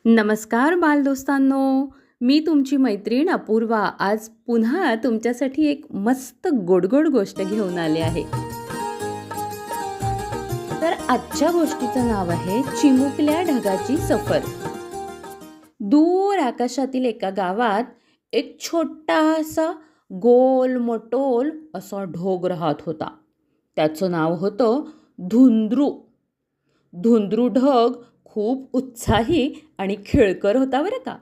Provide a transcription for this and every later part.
नमस्कार बालदोस्तांनो, मी तुमची मैत्रीण अपूर्वा आज पुन्हा तुमच्यासाठी एक मस्त गोड गोष्ट घेऊन आले आहे. तर आजच्या गोष्टीचं नाव आहे चिमुकल्या ढगाची सफर. दूर आकाशातील एका गावात एक छोटासा गोल मटोल असा ढोग राहत होता. त्याचं नाव होतं धुंद्रू. धुंद्रू ढग खूप उत्साही आणि खेळकर होता बरं का.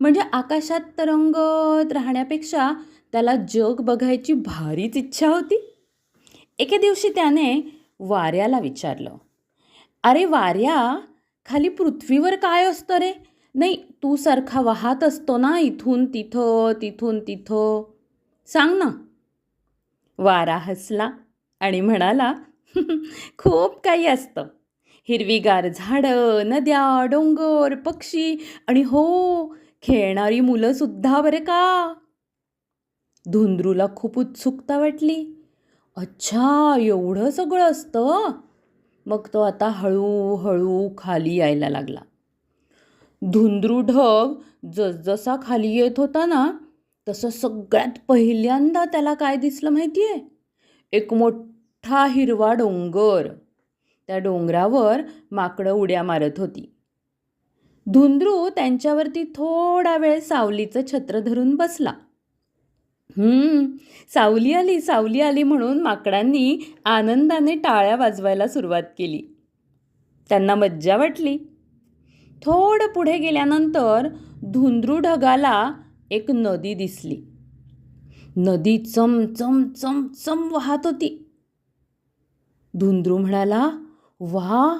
म्हणजे आकाशात तरंगत राहण्यापेक्षा त्याला जग बघायची भारीच इच्छा होती. एके दिवशी त्याने वाऱ्याला विचारलं, अरे वाऱ्या, खाली पृथ्वीवर काय असतं रे? नाही, तू सारखा वाहत असतो ना इथून तिथं तिथून तिथं, सांग ना. वारा हसला आणि म्हणाला, खूप काही असतं. हिरवीगार झाडं, नद्या, डोंगर, पक्षी आणि हो, खेळणारी मुलं सुद्धा बरे का. धुंद्रूला खूप उत्सुकता वाटली. अच्छा, एवढं सगळं असतं. मग तो आता हळूहळू खाली यायला लागला. धुंद्रू ढग जसजसा खाली येत होता ना, तसं सगळ्यात पहिल्यांदा त्याला काय दिसलं माहितीये? एक मोठा हिरवा डोंगर. त्या डोंगरावर माकडं उड्या मारत होती. धुंद्रू त्यांच्यावरती थोडा वेळ सावलीचं छत्र धरून बसला. सावली आली, सावली आली म्हणून माकडांनी आनंदाने टाळ्या वाजवायला सुरुवात केली. त्यांना मज्जा वाटली. थोडं पुढे गेल्यानंतर धुंद्रू ढगाला एक नदी दिसली. नदी चम चम चम चम वाहत होती. धुंद्रू म्हणाला, वा,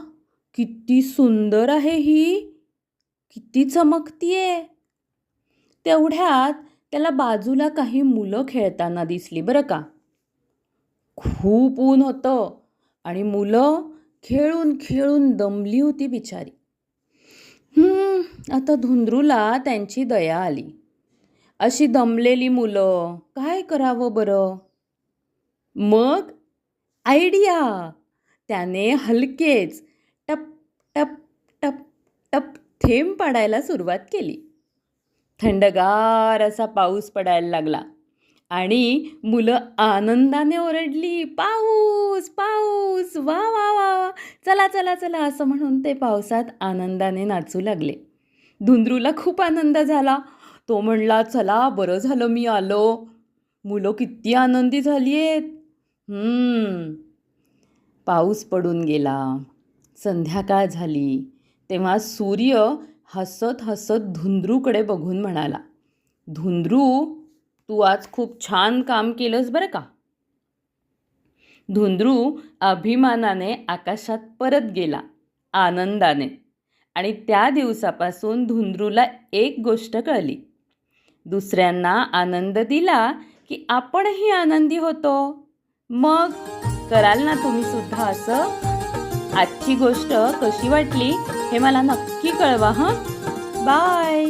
किती सुंदर आहे ही, किती चमकतीये. तेवढ्यात त्याला बाजूला काही मुलं खेळताना दिसली बरं का. खूप ऊन होतं आणि मुलं खेळून खेळून दमली होती बिचारी. आता धुंद्रूला त्यांची दया आली. अशी दमलेली मुलं काय करावं बरं? मग आयडिया. त्याने हलकेच टप टप टप टप थेंब पाडायला सुरुवात केली. थंडगार असा पाऊस पडायला लागला आणि मुलं आनंदाने ओरडली, पाऊस पाऊस, वा वा वा, चला चला चला, असं म्हणून ते पावसात आनंदाने नाचू लागले. धुंद्रूला खूप आनंद झाला. तो म्हणला, चला, बरं झालं मी आलो. मुलं किती आनंदी झाली आहेत. पाऊस पडून गेला. संध्याकाळ झाली. तेव्हा सूर्य हसत हसत धुंद्रूकडे बघून म्हणाला, धुंद्रू, तू आज खूप छान काम केलंस बरं का. धुंद्रू अभिमानाने आकाशात परत गेला, आनंदाने. आणि त्या दिवसापासून धुंद्रूला एक गोष्ट कळली, दुसऱ्यांना आनंद दिला की आपणही आनंदी होतो. मग कराल ना तुम्ही सुद्धा असं? आजची गोष्ट कशी वाटली हे मला नक्की कळवा. बाय.